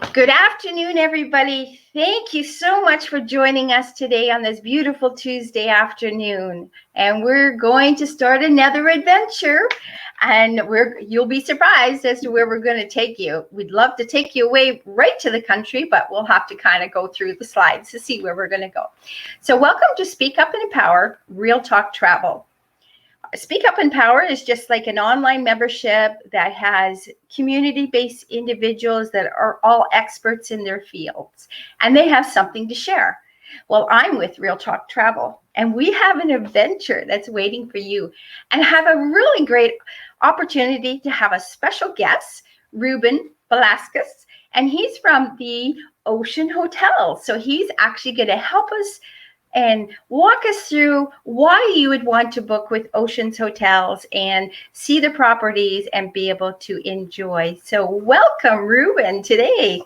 Good afternoon, everybody. Thank you so much for joining us today on this beautiful Tuesday afternoon. And we're going to start another adventure. And you'll be surprised as to where we're going to take you. We'd love to take you away right to the country, but we'll have to kind of go through the slides to see where we're going to go. So welcome to Speak Up and Empower Real Talk Travel. Speak Up and Empower is just like an online membership that has community-based individuals that are all experts in their fields, and they have something to share. Well, I'm with Real Talk Travel, and we have an adventure that's waiting for you, and have a really great opportunity to have a special guest, Ruben Velasquez, and he's from the Ocean Hotel. So he's actually going to help us and walk us through why you would want to book with Ocean's Hotels and see the properties and be able to enjoy. So welcome, Ruben, today.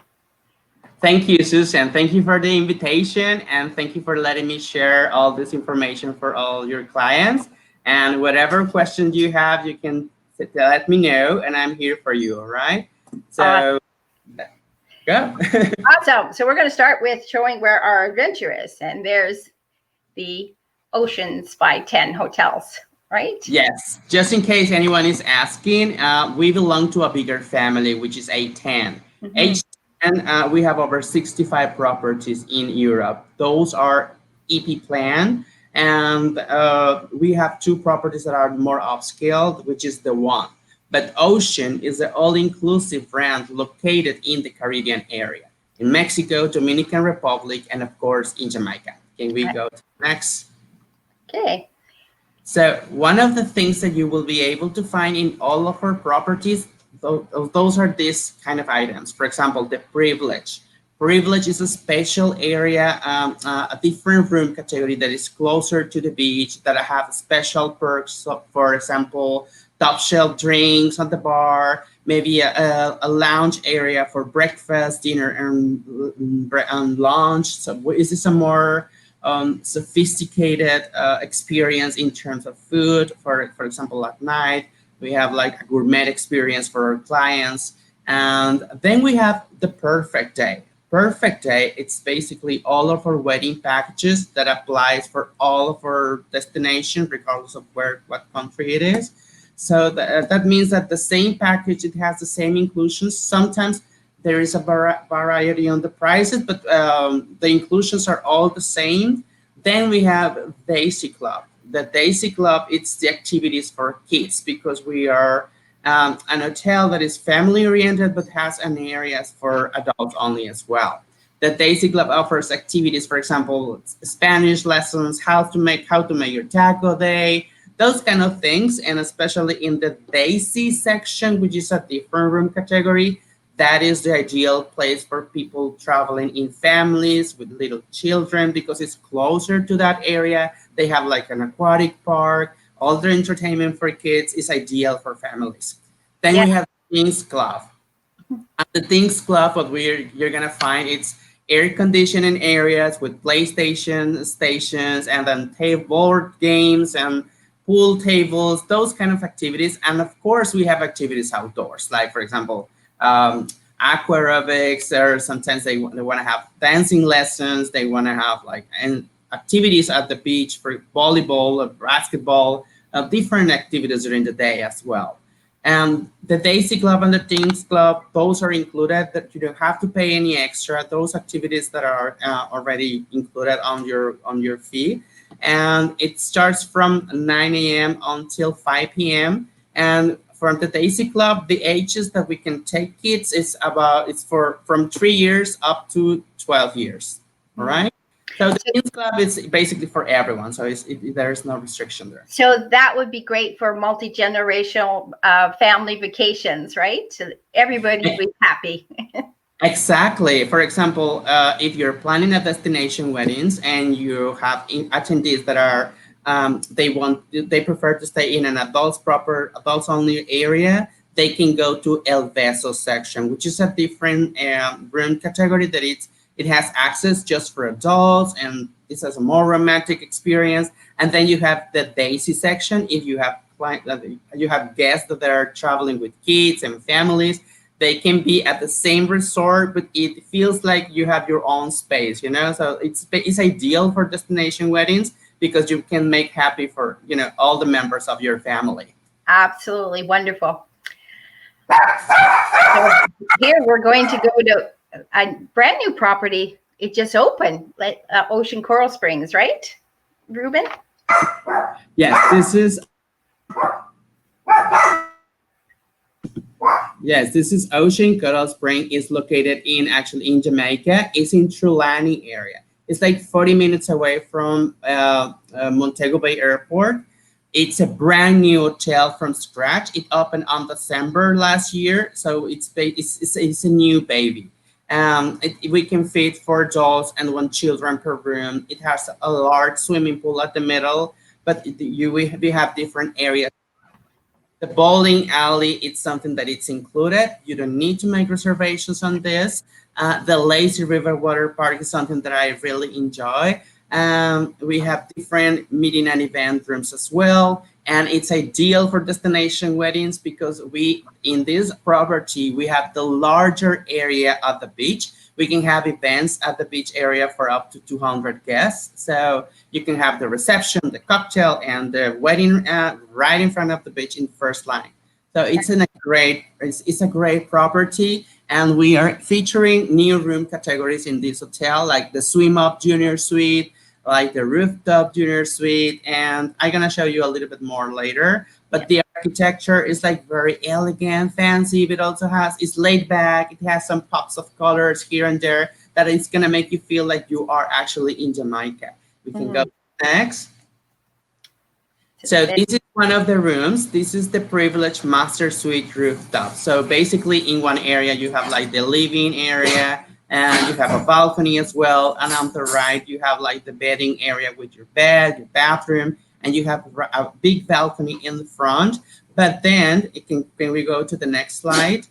Thank you, Susan. Thank you for the invitation, and thank you for letting me share all this information for all your clients. And whatever questions you have, you can let me know, and I'm here for you, all right? So, go. Awesome. So we're going to start with showing where our adventure is. And there's the Oceans by 10 hotels, right? Yes. Just in case anyone is asking, we belong to a bigger family, which is H10. Mm-hmm. H10, we have over 65 properties in Europe. Those are EP plan. And we have two properties that are more upscale, which is the one. But Ocean is an all-inclusive brand located in the Caribbean area, in Mexico, Dominican Republic, and of course in Jamaica. Can we go to next? Okay. So one of the things that you will be able to find in all of our properties, those are these kind of items. For example, the privilege. Privilege is a special area, a different room category that is closer to the beach, that have special perks. So for example, top shelf drinks on the bar, maybe a lounge area for breakfast, dinner, and lunch. So is this a more sophisticated experience in terms of food? For example, at night, we have like a gourmet experience for our clients. And then we have the perfect day. Perfect day, it's basically all of our wedding packages that applies for all of our destinations, regardless of what country it is. So that means that the same package, it has the same inclusions. Sometimes there is a variety on the prices, but the inclusions are all the same. Then we have Daisy Club. The Daisy Club, it's the activities for kids, because we are an hotel that is family oriented, but has an areas for adults only as well. The Daisy Club offers activities, for example, Spanish lessons, how to make your taco day, those kind of things. And especially in the Daisy section, which is a different room category, that is the ideal place for people traveling in families with little children, because it's closer to that area. They have like an aquatic park. All the entertainment for kids is ideal for families. Then we have Things Club. At the Things Club, what you're gonna find, it's air conditioning areas with PlayStation stations, and then board games and pool tables, those kind of activities. And of course, we have activities outdoors, like for example, aqua aerobics, or sometimes they want to have dancing lessons. They want to have like activities at the beach for volleyball or basketball, different activities during the day as well. And the Daisy Club and the Things Club, those are included, that you don't have to pay any extra. Those activities that are already included on your fee. And it starts from 9 a.m. until 5 p.m. And from the Daisy Club, the ages that we can take kids is from 3 years up to 12 years. All right. So the Kids Club is basically for everyone. So there is no restriction there. So that would be great for multi-generational family vacations, right? So everybody would be happy. Exactly. For example, if you're planning a destination weddings and you have attendees that are they prefer to stay in an adults only area, they can go to El Beso section, which is a different room category that it has access just for adults, and this has a more romantic experience. And then you have the Daisy section. If you have guests that are traveling with kids and families, They can be at the same resort, but it feels like you have your own space, you know. So it's ideal for destination weddings because you can make happy for, you know, all the members of your family. Absolutely wonderful. So here we're going to go to a brand new property. It just opened, like Ocean Coral Springs, right, Ruben? Yes, this is Ocean Coral Spring. Is located in actually in Jamaica. It's in Trulani area. It's like 40 minutes away from Montego Bay Airport. It's a brand new hotel from scratch. It opened on December last year, so it's a new baby. We can fit 4 adults and 1 children per room. It has a large swimming pool at the middle, but we have different areas. The bowling alley, it's something that it's included. You don't need to make reservations on this. The lazy river water park is something that I really enjoy. We have different meeting and event rooms as well, and it's ideal for destination weddings because we in this property we have the larger area of the beach. We can have events at the beach area for up to 200 guests. So you can have the reception, the cocktail, and the wedding right in front of the beach in first line. So it's a great property, and we are featuring new room categories in this hotel, like the swim up junior suite, like the rooftop junior suite, and I'm gonna show you a little bit more later. But the architecture is like very elegant, fancy, but also has it's laid back. It has some pops of colors here and there that is gonna make you feel like you are actually in Jamaica. We can go next. So this is one of the rooms. This is the privileged master suite rooftop. So basically in one area you have like the living area and you have a balcony as well. And on the right you have like the bedding area with your bed, your bathroom, and you have a big balcony in the front. But then when we go to the next slide,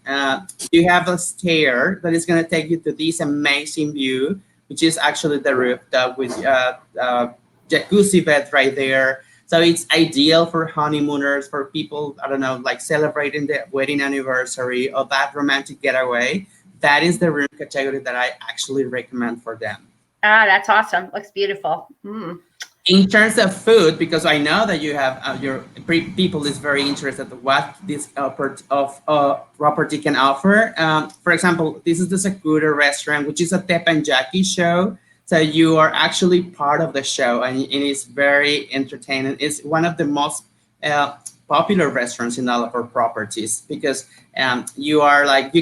you have a stair that is going to take you to this amazing view, which is actually the rooftop with jacuzzi bed right there. So it's ideal for honeymooners, for people, I don't know, like celebrating the wedding anniversary or that romantic getaway. That is the room category that I actually recommend for them. Ah, that's awesome. Looks beautiful. In terms of food, because I know that you have your people is very interested in what this property can offer. For example, this is the Sakura restaurant, which is a teppanyaki show. So you are actually part of the show, and it is very entertaining. It's one of the most popular restaurants in all of our properties because you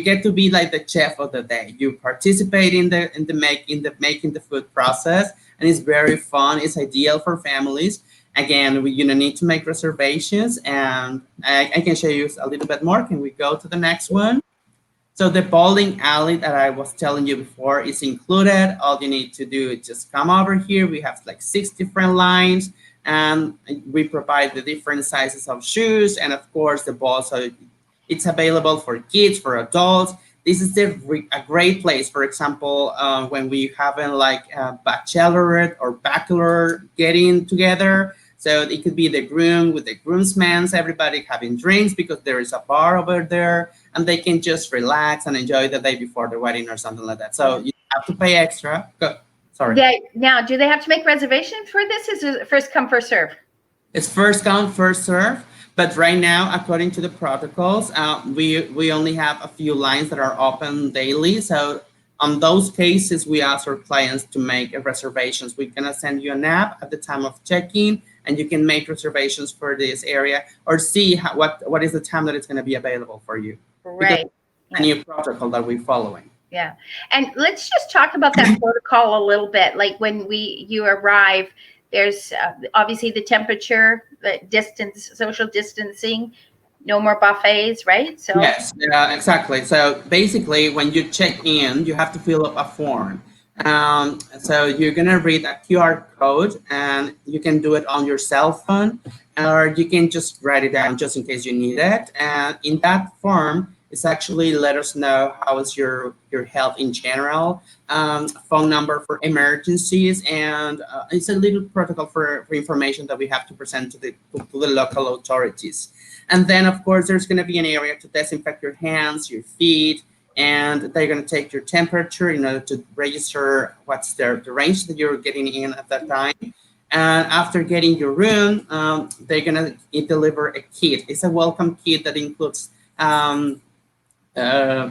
get to be like the chef of the day. You participate in the making the food process, and it's very fun. It's ideal for families. Again, we need to make reservations, and I can show you a little bit more. Can we go to the next one? So the bowling alley that I was telling you before is included. All you need to do is just come over here. We have like 6 different lines, and we provide the different sizes of shoes, and of course the ball. So it's available for kids, for adults. This is a great place. For example, when we having like a bachelorette or bachelor getting together. So it could be the groom with the groomsmen, everybody having drinks because there is a bar over there, and they can just relax and enjoy the day before the wedding or something like that. So you have to pay extra. Sorry. Yeah. Now, do they have to make reservations for this? Is it first come, first serve? It's first come, first serve. But right now, according to the protocols, we only have a few lines that are open daily. So on those cases, we ask our clients to make reservations. We're gonna send you an app at the time of check-in, and you can make reservations for this area or see what is the time that it's going to be available for you. Right. A new protocol that we're following. Yeah. And let's just talk about that protocol a little bit. Like when you arrive, there's obviously the temperature, the distance, social distancing, no more buffets, right? So yes, exactly. So basically, when you check in, you have to fill up a form. So you're gonna read a QR code, and you can do it on your cell phone, or you can just write it down just in case you need it. And in that form, It's actually let us know how is your health in general. Phone number for emergencies, and it's a little protocol for information that we have to present to the local authorities. And then, of course, there's going to be an area to disinfect your hands, your feet, and they're going to take your temperature in order to register what's the range that you're getting in at that time. And after getting your room, they're going to deliver a kit. It's a welcome kit that includes uh,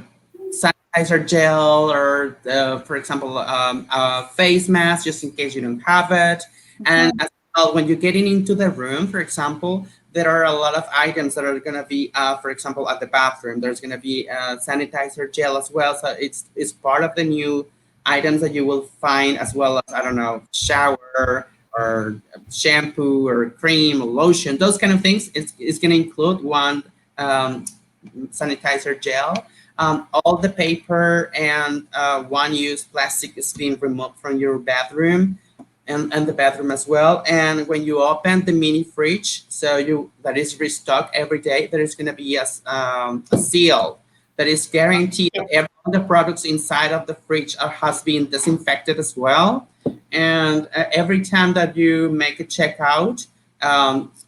sanitizer gel or, for example, a face mask just in case you don't have it. And as well, when you're getting into the room, for example, there are a lot of items that are going to be, for example, at the bathroom. There's going to be sanitizer gel as well. So it's part of the new items that you will find, as well as, I don't know, shower or shampoo or cream or lotion, those kind of things. It's going to include one sanitizer gel. All the paper and one-use plastic is being removed from your bathroom and the bathroom as well. And when you open the mini fridge, so that is restocked every day, there is going to be a seal that is guaranteed that every of the products inside of the fridge has been disinfected as well. And every time that you make a checkout,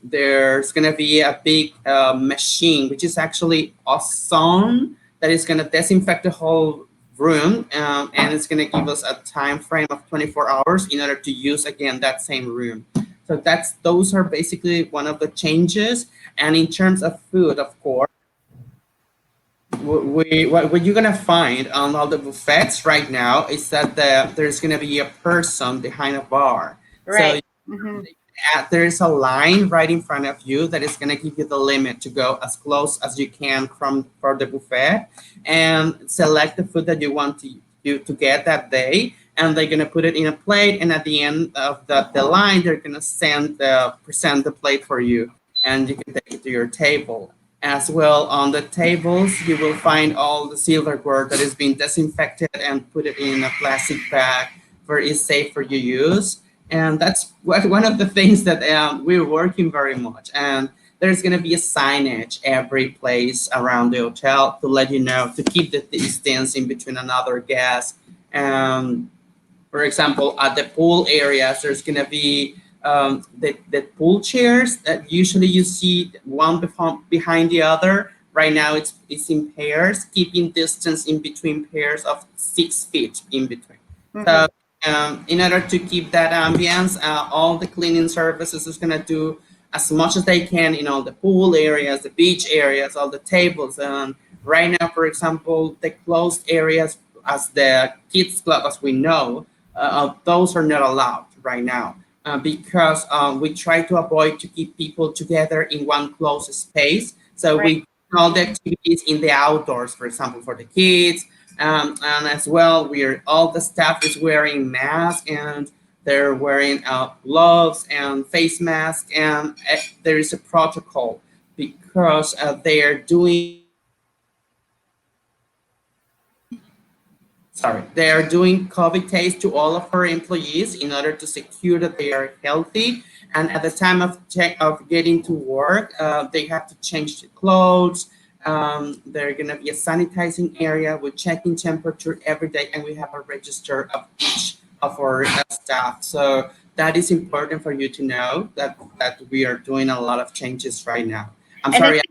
there's going to be a big machine, which is actually ozone, that is going to disinfect the whole room, and it's going to give us a time frame of 24 hours in order to use again that same room. So those are basically one of the changes. And in terms of food, of course, what you're gonna find on all the buffets right now is that there's gonna be a person behind a bar. Right. So there is a line right in front of you that is gonna give you the limit to go as close as you can for the buffet and select the food that you want to get that day. And they're gonna put it in a plate, and at the end of the line, they're gonna present the plate for you, and you can take it to your table. As well, on the tables, you will find all the silverware that is being disinfected and put it in a plastic bag where it's safe for you use. And that's one of the things that we're working very much. And there's going to be a signage every place around the hotel to let you know to keep the distance in between another guest. For example, at the pool areas, there's going to be the pool chairs that usually you see one behind the other. Right now, it's in pairs, keeping distance in between pairs of 6 feet in between. So in order to keep that ambience, all the cleaning services is going to do as much as they can in all the pool areas, the beach areas, all the tables. And right now, for example, the closed areas as the kids club, as we know, those are not allowed right now. Because we try to avoid to keep people together in one closed space. So we do all the activities in the outdoors, for example, for the kids. And as well, all the staff is wearing masks, and they're wearing gloves and face masks. And there is a protocol because they are doing they are doing COVID tests to all of our employees in order to secure that they are healthy. And at the time of getting to work, they have to change the clothes. There's going to be a sanitizing area with checking temperature every day, and we have a register of each of our staff. So that is important for you to know that we are doing a lot of changes right now. I'm sorry.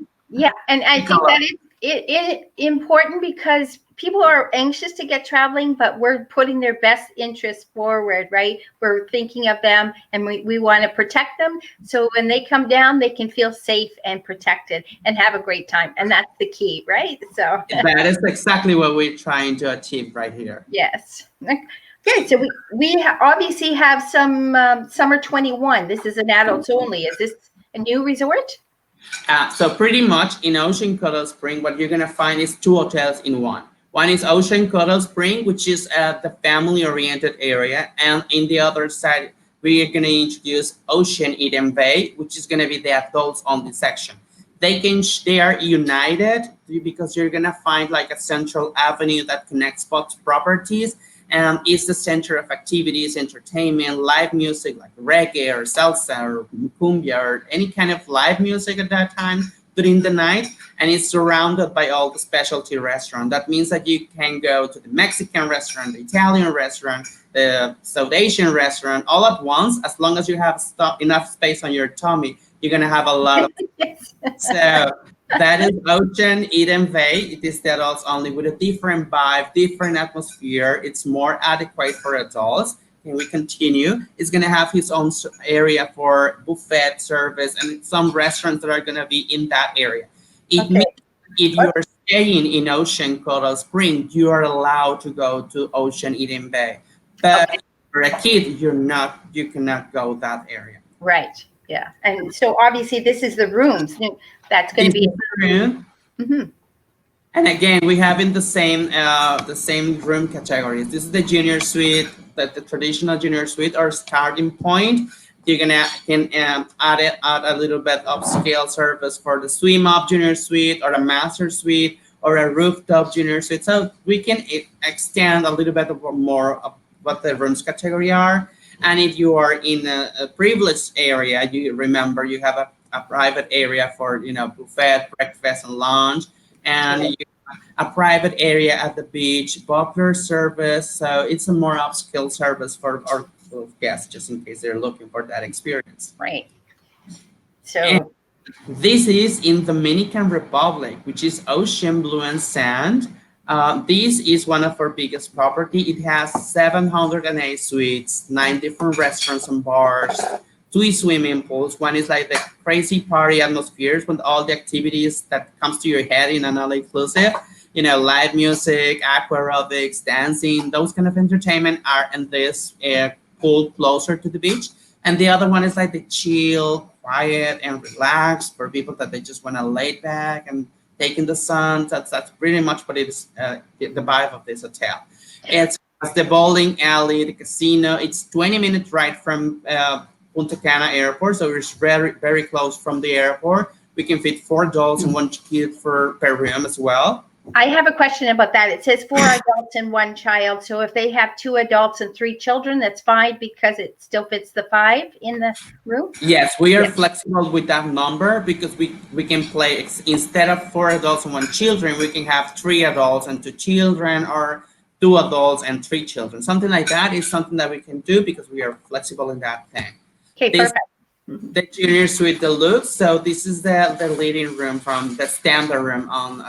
And I think that it's important because people are anxious to get traveling, but we're putting their best interests forward, right? We're thinking of them, and we want to protect them. So when they come down, they can feel safe and protected and have a great time. And that's the key, right? So that is exactly what we're trying to achieve right here. Yes. Okay, so we obviously have some Summer 21. This is an adults only. Is this a new resort? So pretty much in Ocean Coral Spring, what you're going to find is 2 hotels in one. One is Ocean Coral Spring, which is the family-oriented area. And in the other side, we are going to introduce Ocean Eden Bay, which is going to be the adults-only section. They are united because you're going to find like a central avenue that connects both properties. And it's the center of activities, entertainment, live music like reggae or salsa or cumbia or any kind of live music at that time. during the night, and it's surrounded by all the specialty restaurants. That means that you can go to the Mexican restaurant, the Italian restaurant, the South Asian restaurant all at once. As long as you have enough space on your tummy, you're gonna have a lot of. Yes. So that is Ocean Eden Bay. It is the adults only with a different vibe, different atmosphere. It's more adequate for adults. And we continue. It's gonna have its own area for buffet service and some restaurants that are gonna be in that area. It Okay. means if you are staying in Ocean Coral Spring, you are allowed to go to Ocean Eden Bay. But Okay. if you're a kid, you're not. You cannot go that area. Right. Yeah. And so obviously this is the rooms. That's going This to is be. the room. Mhm. And again, we have in the same room categories. This is the junior suite, the traditional junior suite or starting point. You're gonna can add a little bit of scale service for the swim up junior suite or a master suite or a rooftop junior suite. So we can extend a little bit more of what the rooms category are. And if you are in a privileged area, you remember you have a private area for buffet, breakfast, and lunch, and Right. you a private area at the beach, butler service. So it's a more upscale service for our guests, just in case they're looking for that experience. Right. And So this is in Dominican Republic, which is Ocean Blue and Sand. This is one of our biggest property. It has 708 suites, 9 different restaurants and bars, 2 swimming pools. One is like the crazy party atmospheres with all the activities that comes to your head in an all inclusive. Live music, aqua aerobics, dancing, those kind of entertainment are in this pool closer to the beach. And the other one is like the chill, quiet, and relaxed for people that they just want to lay back and take in the sun. That's pretty much what it is. The vibe of this hotel. It's the bowling alley, the casino. It's 20 minutes ride from Punta Cana Airport, so it's very very close from the airport. We can fit 4 adults and 1 kid per room as well. I have a question about that. It says 4 adults and 1 child. So if they have 2 adults and 3 children, that's fine because it still fits the 5 in the room. Yes, we are Yeah. flexible with that number because we can play instead of 4 adults and 1 children, we can have 3 adults and 2 children or 2 adults and 3 children. Something like that is something that we can do because we are flexible in that thing. Okay, This perfect. Mhm. the junior suite deluxe. So this is the living room from the standard room on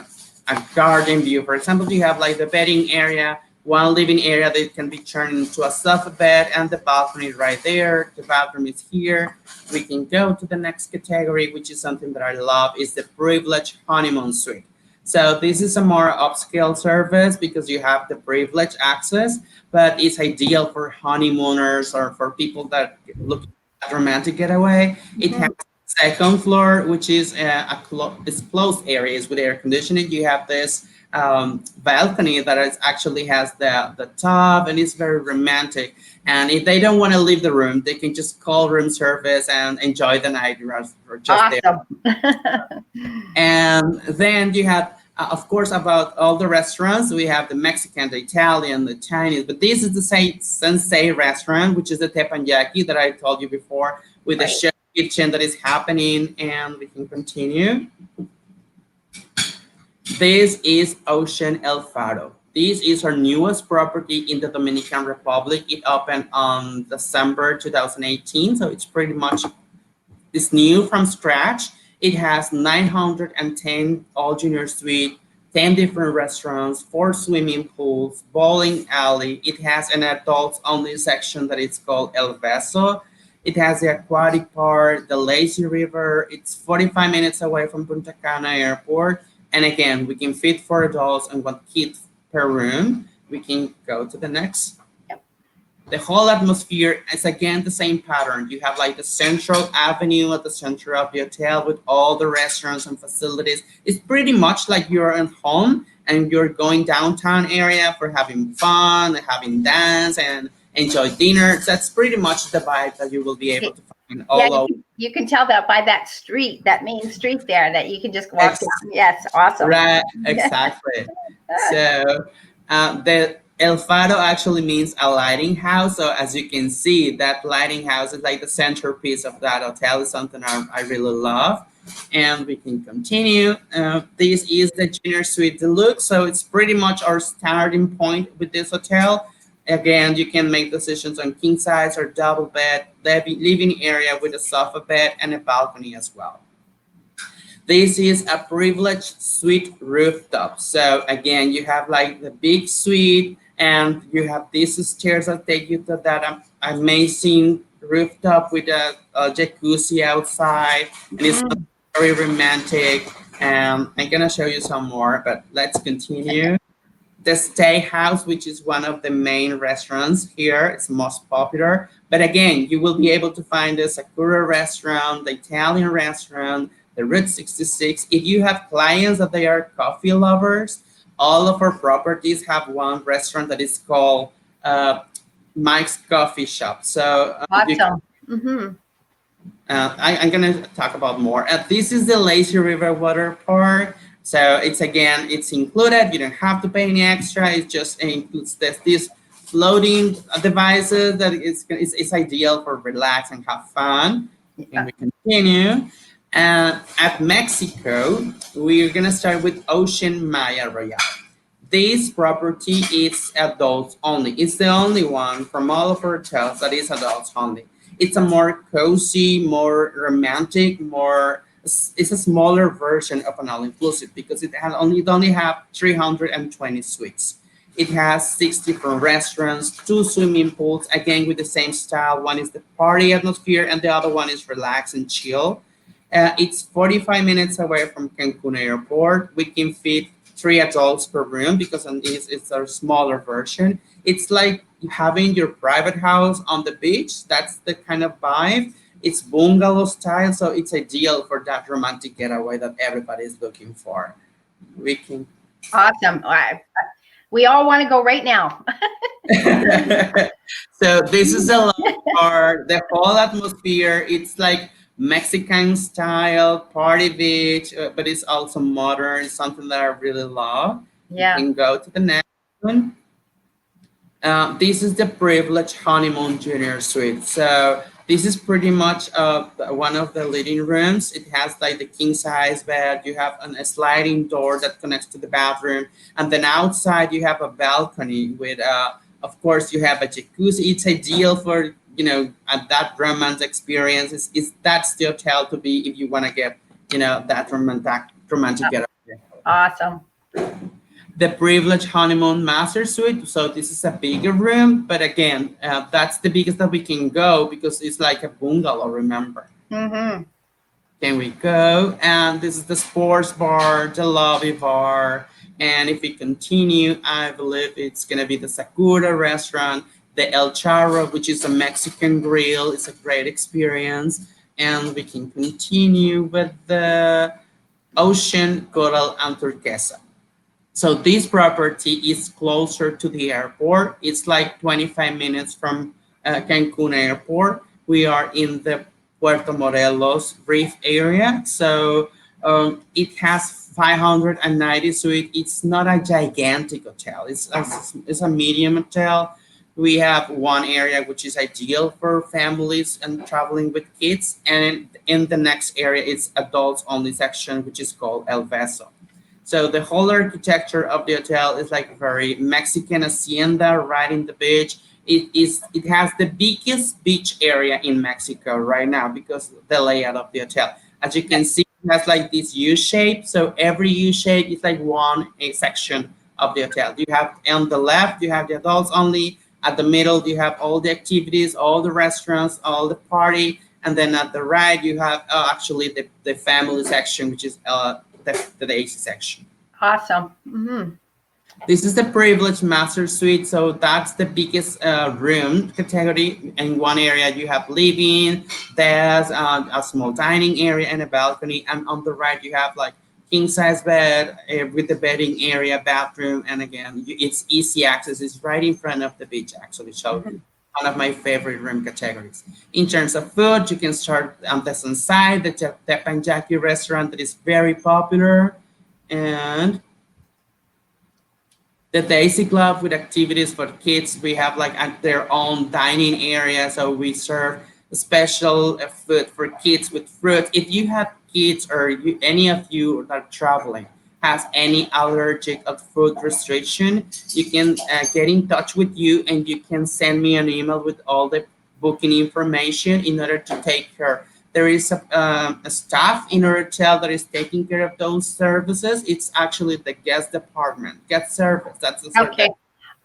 a garden view. For example, you have like the bedding area, one living area that can be turned into a sofa bed, and the balcony right there. The bathroom is here. We can go to the next category, which is something that I love, is the privileged honeymoon suite. So this is a more upscale service because you have the privileged access, but it's ideal for honeymooners or for people that look at romantic getaway. It has Mhm. second floor, which is it's closed areas with air conditioning. You have this balcony that actually has the tub, and it's very romantic. And if they don't want to leave the room, they can just call room service and enjoy the night or just there. Awesome. And then you have, of course, about all the restaurants. We have the Mexican, the Italian, the Chinese. But this is the Sensei restaurant, which is the teppanyaki that I told you before, with the Right. chef kitchen that is happening. And we can continue. This is Ocean El Faro. This is our newest property in the Dominican Republic. It opened on December 2018, so it's pretty much it's new from scratch. It has 910 all junior suite, 10 different restaurants, 4 swimming pools, bowling alley. It has an adults only section that is called El Beso. It has the aquatic park, the lazy river. It's 45 minutes away from Punta Cana Airport. And again, we can fit 4 adults and 1 kid per room. We can go to the next. The whole atmosphere is again the same pattern. You have like the central avenue at the center of the hotel with all the restaurants and facilities. It's pretty much like you're at home and you're going downtown area for having fun, having dance, and enjoy dinner. That's pretty much the vibe that you will be able to find Yeah, all over. you can tell that by that street, that main street there, that you can just walk Ex- down. Yes, awesome. right, exactly. So the El Faro actually means a lighting house. So as you can see, that lighting house is like the centerpiece of that hotel. Is something I really love. And we can continue. This is the Junior Suite Deluxe. So it's pretty much our starting point with this hotel. Again, you can make decisions on king size or double bed, living area with a sofa bed and a balcony as well. This is a privileged suite rooftop. So again, you have like the big suite and you have these stairs that take you to that amazing rooftop with a jacuzzi outside. And it's Mhm. very romantic. I'm gonna show you some more, but let's continue. The Stay House, which is one of the main restaurants here, it's most popular. But again, you will be able to find the Sakura restaurant, the Italian restaurant, the Route 66. If you have clients that they are coffee lovers, all of our properties have one restaurant that is called Mike's Coffee Shop. So you Awesome. Hmm. I'm gonna talk about more. This is the Lazy River Water Park. So it's included. You don't have to pay any extra. It just includes this floating devices that it's ideal for relax and have fun. And Yeah. we continue. At Mexico, we're gonna start with Ocean Maya Royale. This property is adults only. It's the only one from all of our hotels that is adults only. It's a more cozy, more romantic, more. It's a smaller version of an all-inclusive because it only have 320 suites. It has 6 different restaurants, 2 swimming pools, again with the same style. One is the party atmosphere, and the other one is relax and chill. It's 45 minutes away from Cancun Airport. We can fit 3 adults per room because it's a smaller version. It's like having your private house on the beach. That's the kind of vibe. It's bungalow style, so it's ideal for that romantic getaway that everybody is looking for. We can. Awesome. We all want to go right now. So this is a love part. The whole atmosphere. It's like Mexican style party beach, but it's also modern. Something that I really love. We Yeah. can go to the next one. This is the privileged honeymoon junior suite. So this is pretty much one of the living rooms. It has like the king size bed. You have a sliding door that connects to the bathroom, and then outside you have a balcony with, of course, you have a jacuzzi. It's ideal for that romance experience. That's the hotel to be if you want to get that romantic getaway. Awesome. The privileged honeymoon master suite. So this is a bigger room, but again, that's the biggest that we can go because it's like a bungalow. Remember? Hmm. Can we go? And this is the sports bar, the lobby bar, and if we continue, I believe it's gonna be the Sakura restaurant, the El Charro, which is a Mexican grill. It's a great experience, and we can continue with the Ocean, Coral, and Turquesa. So this property is closer to the airport. It's like 25 minutes from Cancun Airport. We are in the Puerto Morelos Reef area. So it has 590 suites. It's not a gigantic hotel. It's a medium hotel. We have one area which is ideal for families and traveling with kids. And in the next area, it's adults only section, which is called El Beso. So the whole architecture of the hotel is like very Mexican hacienda right in the beach. It has the biggest beach area in Mexico right now because of the layout of the hotel. As you Yeah. can see, it has like this U shape. So every U shape is like one a section of the hotel. You have on the left, you have the adults only. At the middle, you have all the activities, all the restaurants, all the party. And then at the right, you have actually the family section, which is the AC section. Awesome. Hmm. This is the privileged master suite. So that's the biggest room category. In one area, you have living, there's a small dining area and a balcony. And on the right, you have like king size bed with the bedding area, bathroom. And again, it's easy access. It's right in front of the beach, actually. So Hmm. one of my favorite room categories. In terms of food, you can start on the side, the Teppanyaki restaurant that is very popular. And the Daisy Club with activities for kids. We have like their own dining area, so we serve special food for kids with fruit. If you have kids or any of you that are traveling has any allergic or food restriction, you can get in touch with you and you can send me an email with all the booking information in order to take care. There is a staff in our hotel that is taking care of those services. It's actually the guest department, guest service. That's the service. Okay.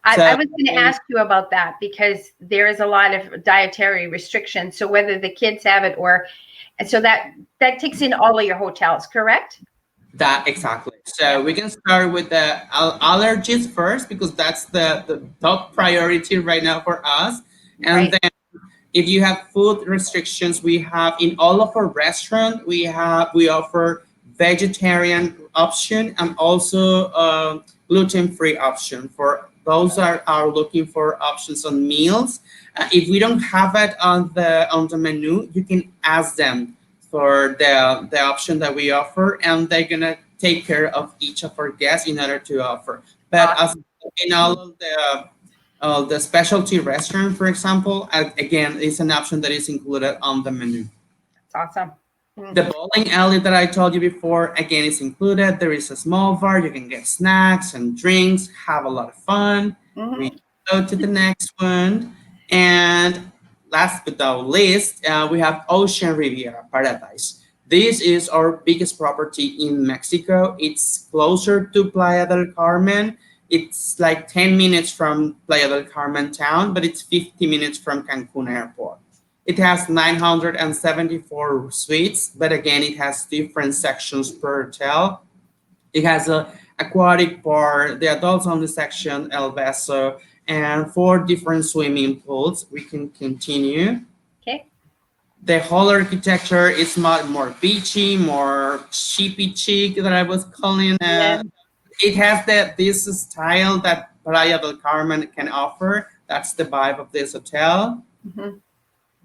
I So was going to ask you about that because there is a lot of dietary restrictions. So whether the kids have it or, and so that takes in all of your hotels, correct? that exactly. Yeah. So we can start with the allergies first because that's the top priority right now for us. And Right. then if you have food restrictions, we have in all of our restaurant we offer vegetarian option and also gluten-free option for those are looking for options on meals. If we don't have it on the menu, you can ask them for the option that we offer, and they're gonna take care of each of our guests in order to offer. But as Awesome. in all of the specialty restaurant, for example, again, is an option that is included on the menu. That's awesome. The bowling alley that I told you before, again, is included. There is a small bar. You can get snacks and drinks, have a lot of fun. We Mm-hmm. go to the next one. And last but not least, we have Ocean Riviera Paradise. This is our biggest property in Mexico. It's closer to Playa del Carmen. It's like 10 minutes from Playa del Carmen town, but it's 50 minutes from Cancun Airport. It has 974 suites, but again, it has different sections per hotel. It has a aquatic bar, the adults only section, El Beso, and four different swimming pools. We can continue. Okay. The whole architecture is much more beachy, more chippy chic that I was calling. Yeah. It has this style that Playa del Carmen can offer. That's the vibe of this hotel. Mm-hmm.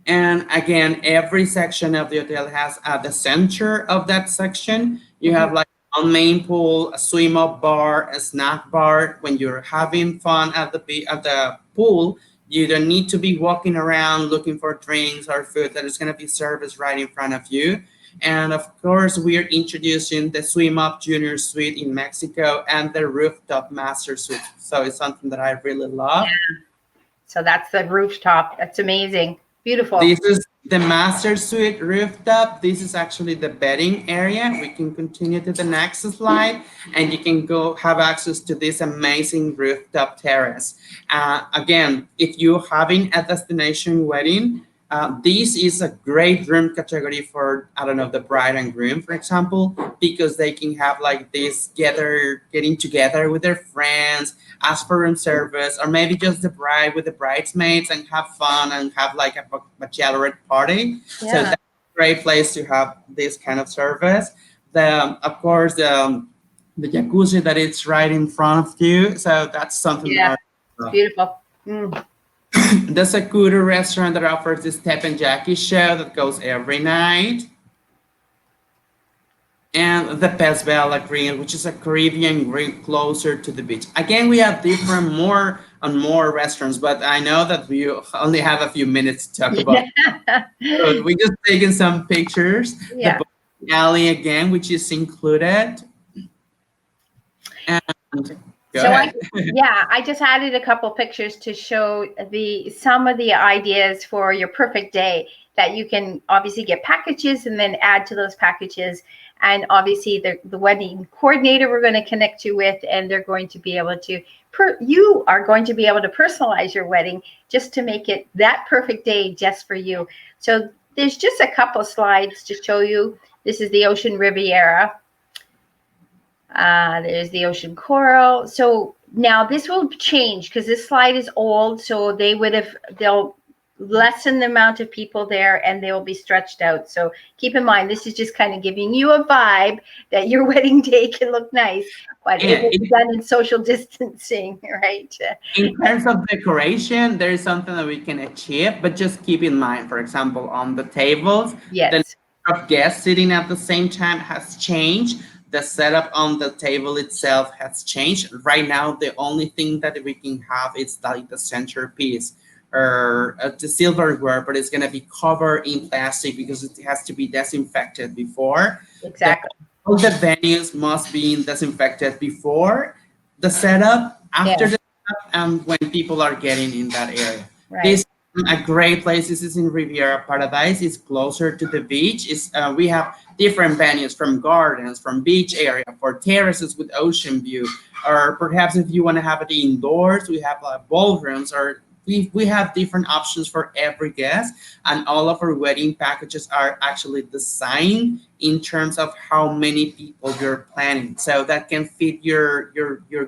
And again, every section of the hotel has at the center of that section, you Mm-hmm. have like a main pool, a swim up bar, a snack bar. When you're having fun at at the pool, you don't need to be walking around looking for drinks or food that is going to be serviced right in front of you. And of course, we are introducing the Swim Up Junior Suite in Mexico and the Rooftop Master Suite. So it's something that I really love. So that's the rooftop. That's amazing. Beautiful. This is the master suite rooftop. This is actually the bedding area. We can continue to the next slide and you can go have access to this amazing rooftop terrace. Again, if you're having a destination wedding, this is a great room category for, I don't know, the bride and groom, for example, because they can have like this getting together with their friends, ask for room service, or maybe just the bride with the bridesmaids and have fun and have like a bachelorette party. So Yeah. that's a great place to have this kind of service. Of course, the jacuzzi that it's right in front of you. So that's something Yeah. that It's I love. beautiful. Mm. The Sakura restaurant that offers this Step and Jackie show that goes every night. And the Pesbella Grill, which is a Caribbean grill closer to the beach. Again, we have different more and more restaurants, but I know that we only have a few minutes to talk about. So we just taken some pictures. The Yeah. bowling alley again, which is included. And go So ahead. I just added a couple pictures to show the some of the ideas for your perfect day that you can obviously get packages and then add to those packages. And obviously the wedding coordinator we're going to connect you with, and they're going to be able to you are going to be able to personalize your wedding just to make it that perfect day just for you. So there's just a couple slides to show you. This is the Ocean Riviera. There's the ocean coral. So now this will change because this slide is old. So they'll lessen the amount of people there and they will be stretched out. So keep in mind, this is just kind of giving you a vibe that your wedding day can look nice, but it Yeah, will be done in social distancing, right? in terms of decoration, there is something that we can achieve, but just keep in mind, for example, on the tables, the Yes. number of guests sitting at the same time has changed. The setup on the table itself has changed. Right now, the only thing that we can have is like the centerpiece or the silverware, but it's gonna be covered in plastic because it has to be disinfected before. The, Exactly. all the venues must be disinfected before the setup, after Yeah. the setup, and when people are getting in that area. Right. This a great place. This is in Riviera Paradise. It's closer to the beach. It's we have different venues from gardens, from beach area, for terraces with ocean view, or perhaps if you want to have it indoors, we have ballrooms, or we have different options for every guest, and all of our wedding packages are actually designed in terms of how many people you're planning, so that can fit your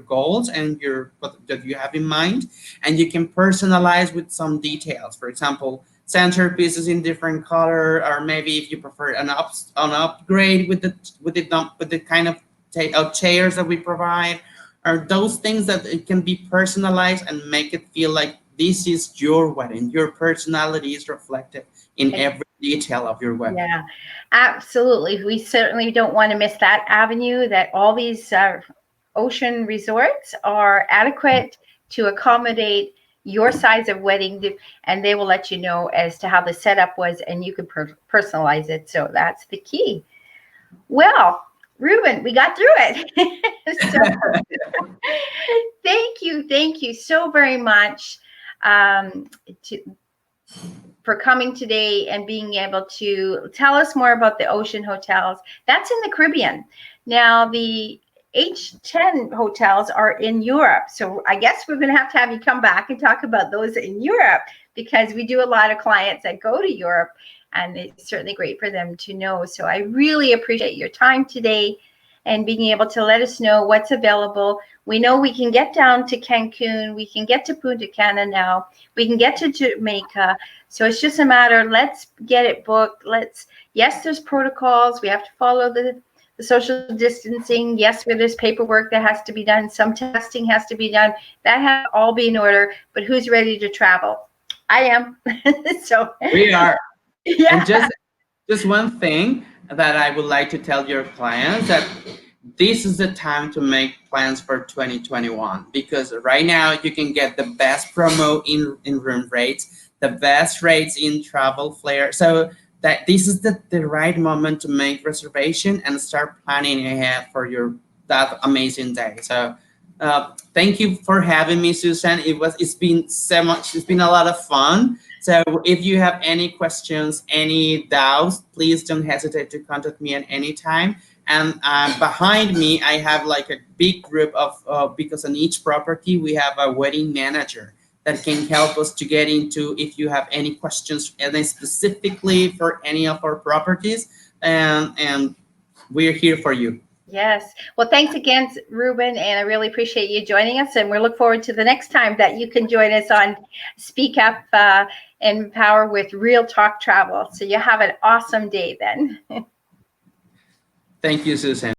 goals and your what that you have in mind, and you can personalize with some details. For example, centerpieces in different color, or maybe if you prefer an upgrade with the kind of chairs that we provide, or those things that it can be personalized and make it feel like this is your wedding. Your personality is reflected in every detail of your wedding. Yeah, absolutely. We certainly don't want to miss that avenue, that all these ocean resorts are adequate to accommodate your size of wedding, and they will let you know as to how the setup was, and you can personalize it. So that's the key. Well, Ruben, we got through it. So thank you so very much um, to, for coming today and being able to tell us more about the ocean hotels. That's in the Caribbean. Now, the H10 hotels are in Europe. So I guess we're going to have you come back and talk about those in Europe, because we do a lot of clients that go to Europe, and it's certainly great for them to know. So I really appreciate your time today and being able to let us know what's available. We know we can get down to Cancun, we can get to Punta Cana now, we can get to Jamaica. So it's just a matter, let's get it booked. Yes, there's protocols. We have to follow the social distancing. Yes, where there's paperwork that has to be done. Some testing has to be done. That has to all be in order. But who's ready to travel? I am. So, We are. And yeah. just one thing that I would like to tell your clients, that this is the time to make plans for 2021, because right now you can get the best promo in room rates, the best rates in travel flair. So that this is the right moment to make reservation and start planning ahead for your that amazing day. So thank you for having me, Susan. It's been so much. It's been a lot of fun. So if you have any questions, any doubts, please don't hesitate to contact me at any time. And behind me, I have like a big group of because on each property we have a wedding manager that can help us to get into if you have any questions, and then specifically for any of our properties, and we're here for you. Yes. Well, thanks again, Ruben, and I really appreciate you joining us. And we look forward to the next time that you can join us on Speak Up and Empower with Real Talk Travel. So you have an awesome day then. Thank you, Susan.